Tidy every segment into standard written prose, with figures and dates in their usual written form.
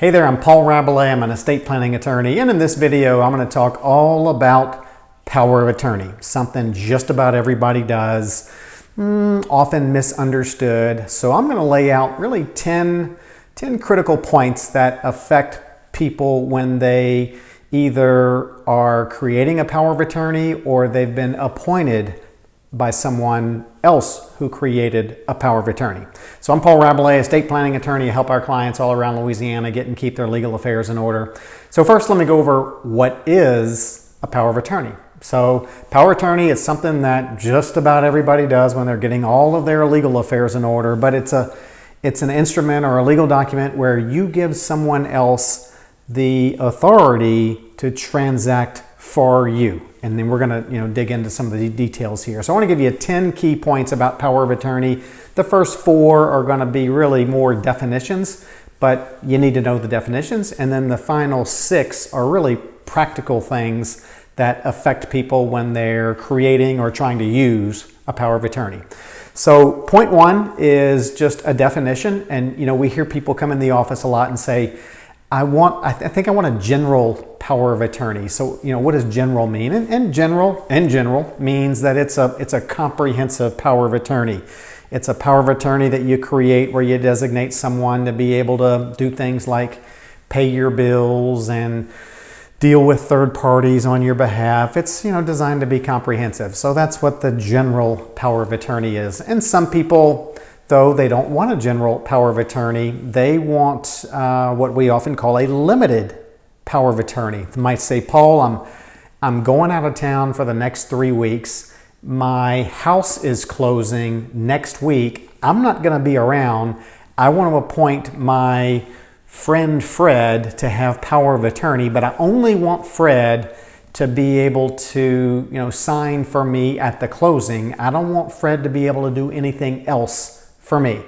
Hey there, I'm Paul Rabelais. I'm an estate planning attorney, and in this video I'm going to talk all about power of attorney, something just about everybody does, often misunderstood. So I'm going to lay out really 10 critical points that affect people when they either are creating a power of attorney or they've been appointed by someone else who created a power of attorney. So I'm Paul Rabelais, estate planning attorney. I help our clients all around Louisiana get and keep their legal affairs in order. So first, let me go over what is a power of attorney. So power of attorney is something that just about everybody does when they're getting all of their legal affairs in order, but it's an instrument or a legal document where you give someone else the authority to transact for you. And then we're going to dig into some of the details here. So I want to give you 10 key points about power of attorney. The first 4 are going to be really more definitions, but you need to know the definitions. And then the final 6 are really practical things that affect people when they're creating or trying to use a power of attorney. So point 1 is just a definition. And we hear people come in the office a lot and say, I think I want a general power of attorney. So, what does general mean? And general means that it's a comprehensive power of attorney. It's a power of attorney that you create where you designate someone to be able to do things like pay your bills and deal with third parties on your behalf. It's, designed to be comprehensive. So that's what the general power of attorney is. And some people, though they don't want a general power of attorney, they want what we often call a limited power of attorney. They might say, Paul, I'm going out of town for the next 3 weeks. My house is closing next week. I'm not going to be around. I want to appoint my friend Fred to have power of attorney, but I only want Fred to be able to, sign for me at the closing. I don't want Fred to be able to do anything else for me.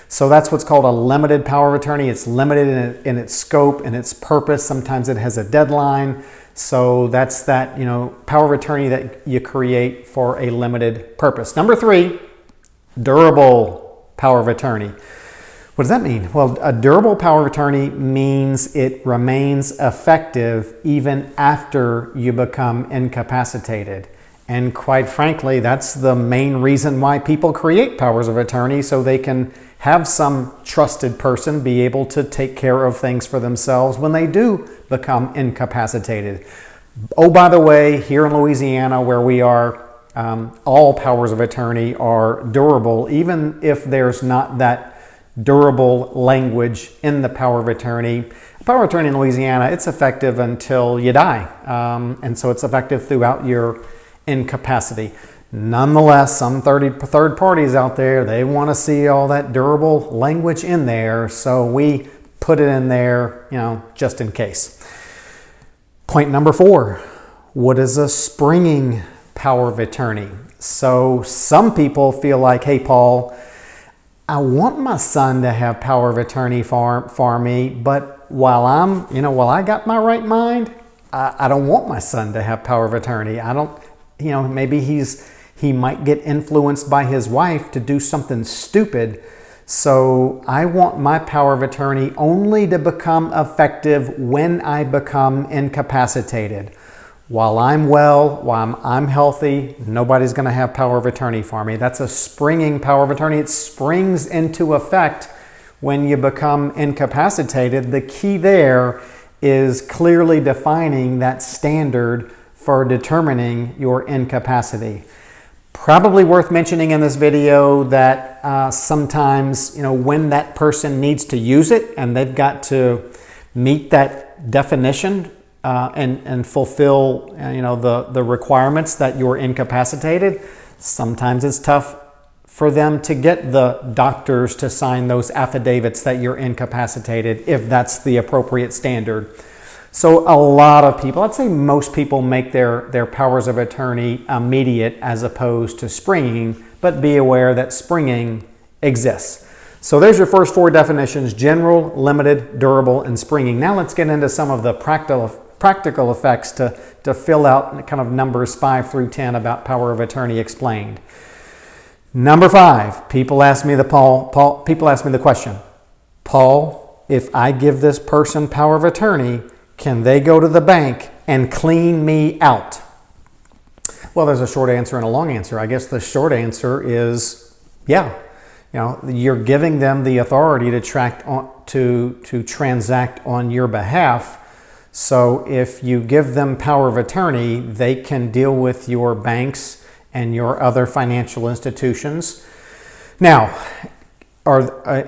So that's what's called a limited power of attorney. It's limited in its scope and its purpose. Sometimes it has a deadline. So that's that, power of attorney that you create for a limited purpose. Number 3, durable power of attorney. What does that mean? Well, a durable power of attorney means it remains effective even after you become incapacitated. And quite frankly, that's the main reason why people create powers of attorney, so they can have some trusted person be able to take care of things for themselves when they do become incapacitated. Oh, by the way, here in Louisiana where we are, all powers of attorney are durable, even if there's not that durable language in the power of attorney. Power of attorney in Louisiana, it's effective until you die. And so it's effective throughout your incapacity. Nonetheless, some third parties out there, they want to see all that durable language in there, so we put it in there, just in case. Point number 4, what is a springing power of attorney? So some people feel like, hey, Paul, I want my son to have power of attorney for me, but while I got my right mind, I don't want my son to have power of attorney. I don't, maybe he might get influenced by his wife to do something stupid. So I want my power of attorney only to become effective when I become incapacitated. While I'm well, while I'm healthy, nobody's going to have power of attorney for me. That's a springing power of attorney. It springs into effect when you become incapacitated. The key there is clearly defining that standard for determining your incapacity. Probably worth mentioning in this video that sometimes, when that person needs to use it and they've got to meet that definition and fulfill, the requirements that you're incapacitated, sometimes it's tough for them to get the doctors to sign those affidavits that you're incapacitated, if that's the appropriate standard. So a lot of people, I'd say most people, make their powers of attorney immediate as opposed to springing, but be aware that springing exists. So there's your first 4 definitions: general, limited, durable, and springing. Now let's get into some of the practical effects to fill out kind of numbers 5 through 10 about power of attorney explained. Number 5, people ask me the question, Paul, if I give this person power of attorney, can they go to the bank and clean me out? Well, there's a short answer and a long answer. I guess the short answer is yeah. You're giving them the authority to transact on your behalf. So if you give them power of attorney, they can deal with your banks and your other financial institutions. Now,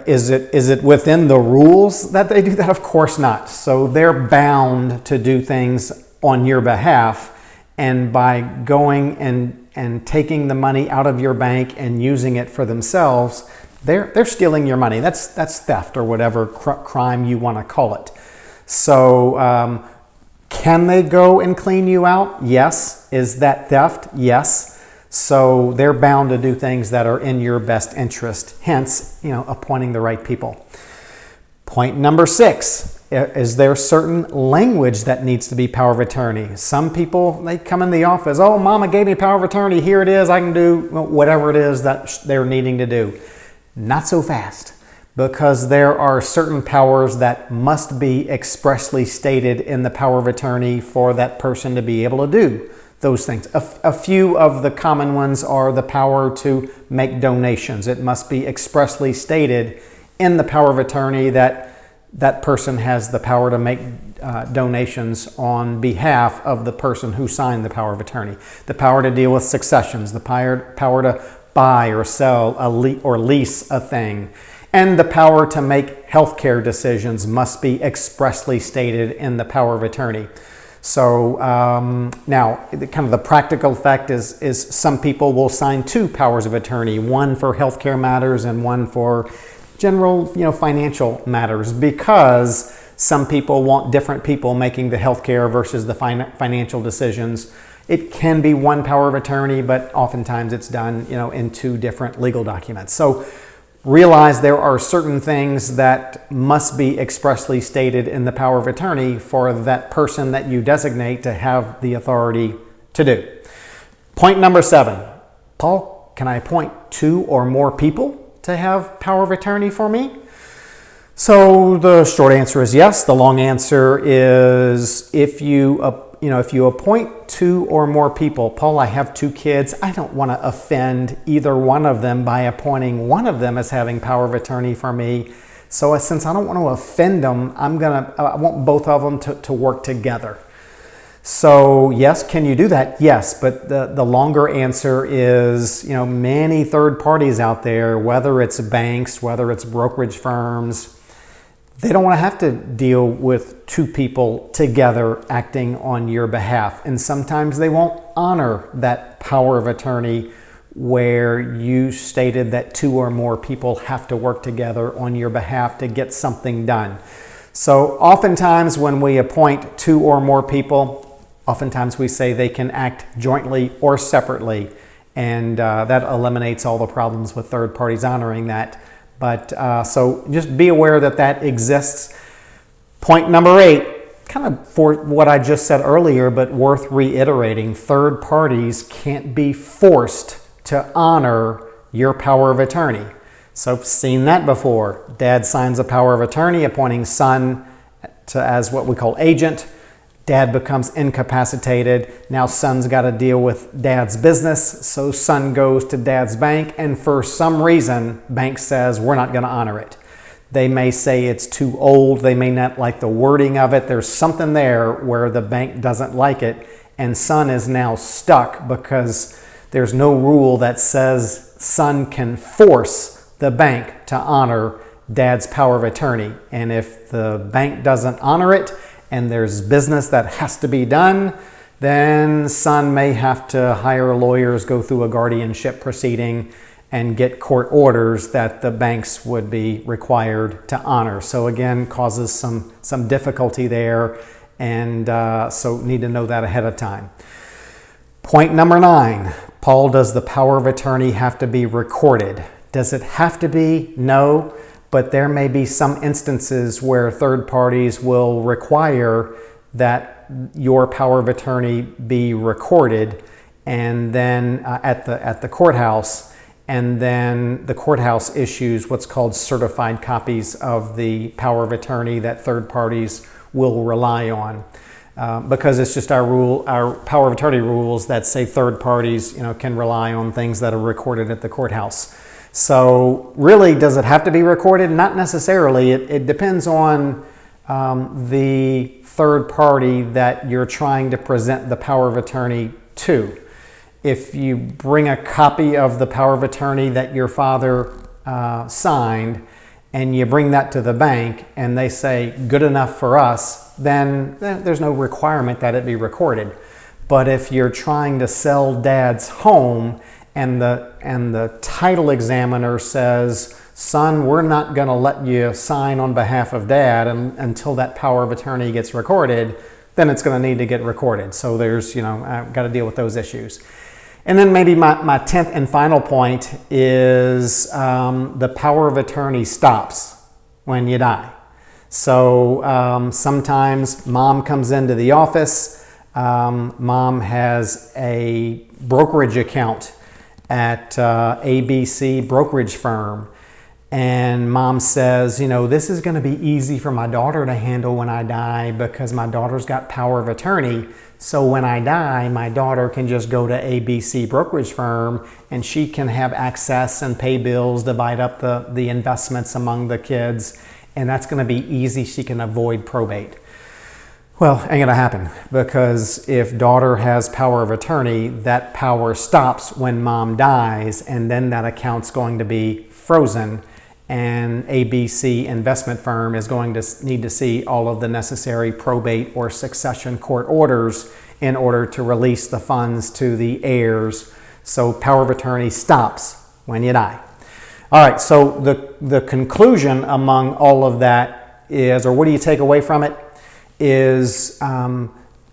is it within the rules that they do that? Of course not. So they're bound to do things on your behalf, and by going and taking the money out of your bank and using it for themselves, they're stealing your money. That's theft or whatever crime you want to call it. So can they go and clean you out? Yes. Is that theft? Yes. So they're bound to do things that are in your best interest, hence, appointing the right people. Point number 6, is there certain language that needs to be power of attorney? Some people, they come in the office, oh, mama gave me power of attorney, here it is, I can do whatever it is that they're needing to do. Not so fast, because there are certain powers that must be expressly stated in the power of attorney for that person to be able to do those things. A few of the common ones are the power to make donations. It must be expressly stated in the power of attorney that that person has the power to make donations on behalf of the person who signed the power of attorney. The power to deal with successions, the power to buy or sell or lease a thing, and the power to make healthcare decisions must be expressly stated in the power of attorney. So now, kind of the practical effect is some people will sign 2 powers of attorney, one for healthcare matters and one for general, financial matters, because some people want different people making the healthcare versus the financial decisions. It can be one power of attorney, but oftentimes it's done, in 2 different legal documents. So realize there are certain things that must be expressly stated in the power of attorney for that person that you designate to have the authority to do. Point number 7, Paul, can I appoint 2 or more people to have power of attorney for me? So the short answer is yes. The long answer is if you appoint 2 or more people, Paul, I have 2 kids. I don't want to offend either one of them by appointing one of them as having power of attorney for me. So since I don't want to offend them, I want both of them to work together. So yes, can you do that? Yes, but the longer answer is, many third parties out there, whether it's banks, whether it's brokerage firms, they don't want to have to deal with 2 people together acting on your behalf. And sometimes they won't honor that power of attorney where you stated that 2 or more people have to work together on your behalf to get something done. So oftentimes when we appoint 2 or more people, oftentimes we say they can act jointly or separately. And that eliminates all the problems with third parties honoring that. But so just be aware that that exists. Point number 8, kind of for what I just said earlier, but worth reiterating, third parties can't be forced to honor your power of attorney. So I've seen that before. Dad signs a power of attorney appointing son as what we call agent. Dad becomes incapacitated. Now son's got to deal with dad's business. So son goes to dad's bank, and for some reason, bank says, we're not going to honor it. They may say it's too old. They may not like the wording of it. There's something there where the bank doesn't like it. And son is now stuck because there's no rule that says son can force the bank to honor dad's power of attorney. And if the bank doesn't honor it, and there's business that has to be done, then son may have to hire lawyers, go through a guardianship proceeding, and get court orders that the banks would be required to honor. So again, causes some difficulty there, and so need to know that ahead of time. Point number 9, Paul, does the power of attorney have to be recorded? Does it have to be? No. But there may be some instances where third parties will require that your power of attorney be recorded, and then at the courthouse, and then the courthouse issues what's called certified copies of the power of attorney that third parties will rely on. Because it's just our power of attorney rules that say third parties, can rely on things that are recorded at the courthouse. So really, does it have to be recorded? Not necessarily. It depends on the third party that you're trying to present the power of attorney to. If you bring a copy of the power of attorney that your father signed, and you bring that to the bank and they say good enough for us, then there's no requirement that it be recorded. But if you're trying to sell dad's home and the title examiner says, son, we're not going to let you sign on behalf of dad until that power of attorney gets recorded, then it's going to need to get recorded. So there's, I've got to deal with those issues. And then maybe my 10th and final point is the power of attorney stops when you die. So sometimes mom comes into the office. Mom has a brokerage account at ABC brokerage firm. And mom says, this is going to be easy for my daughter to handle when I die because my daughter's got power of attorney. So when I die, my daughter can just go to ABC brokerage firm and she can have access and pay bills, divide up the investments among the kids. And that's going to be easy. She can avoid probate. Well, ain't going to happen, because if daughter has power of attorney, that power stops when mom dies, and then that account's going to be frozen, and ABC investment firm is going to need to see all of the necessary probate or succession court orders in order to release the funds to the heirs. So power of attorney stops when you die. All right, so the conclusion among all of that is, or what do you take away from it, is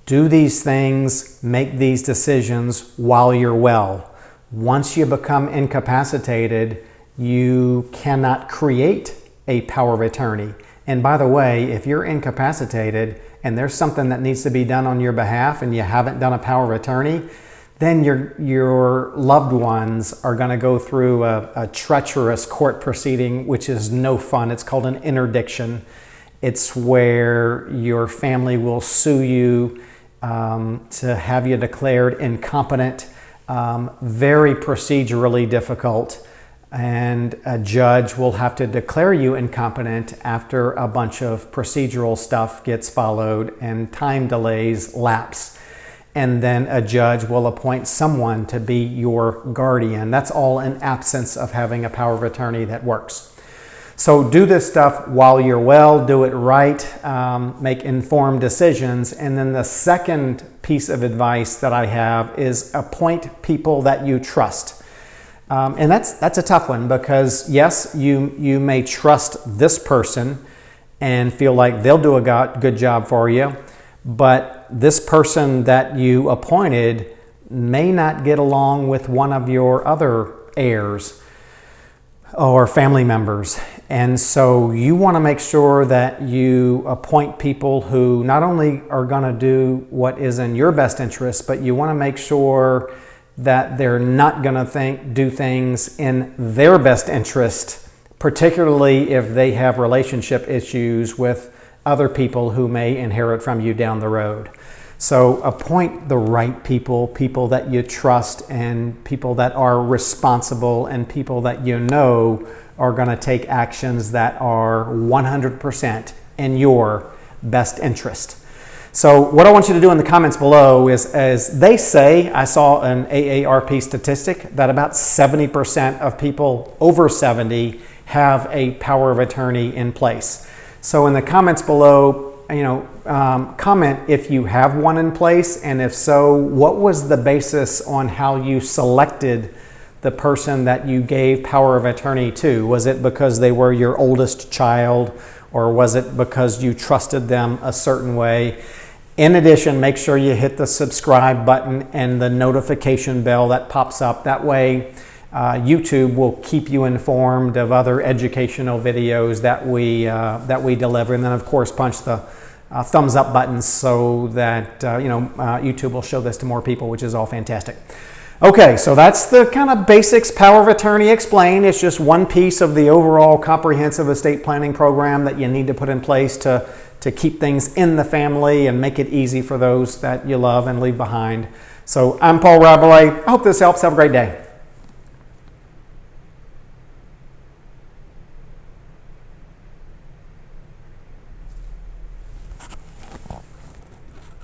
do these things, make these decisions while you're well. Once you become incapacitated, you cannot create a power of attorney. And by the way, if you're incapacitated and there's something that needs to be done on your behalf and you haven't done a power of attorney, then your loved ones are going to go through a treacherous court proceeding, which is no fun. It's called an interdiction. It's where your family will sue you to have you declared incompetent, very procedurally difficult, and a judge will have to declare you incompetent after a bunch of procedural stuff gets followed and time delays lapse. And then a judge will appoint someone to be your guardian. That's all in absence of having a power of attorney that works. So do this stuff while you're well, do it right, make informed decisions. And then the second piece of advice that I have is appoint people that you trust. And that's a tough one, because yes, you may trust this person and feel like they'll do a good job for you, but this person that you appointed may not get along with one of your other heirs or family members. And so you want to make sure that you appoint people who not only are going to do what is in your best interest, but you want to make sure that they're not going to do things in their best interest, particularly if they have relationship issues with other people who may inherit from you down the road. So appoint the right people, people that you trust, and people that are responsible, and people that you know are going to take actions that are 100% in your best interest. So what I want you to do in the comments below is, as they say, I saw an AARP statistic that about 70% of people over 70 have a power of attorney in place. So in the comments below, comment if you have one in place, and if so, what was the basis on how you selected the person that you gave power of attorney to? Was it because they were your oldest child, or was it because you trusted them a certain way? In addition, make sure you hit the subscribe button and the notification bell that pops up. That way, YouTube will keep you informed of other educational videos that we deliver. And then, of course, punch the thumbs up button so that YouTube will show this to more people, which is all fantastic. Okay, so that's the kind of basics power of attorney explained. It's just one piece of the overall comprehensive estate planning program that you need to put in place to keep things in the family and make it easy for those that you love and leave behind. So I'm Paul Rabelais. I hope this helps. Have a great day.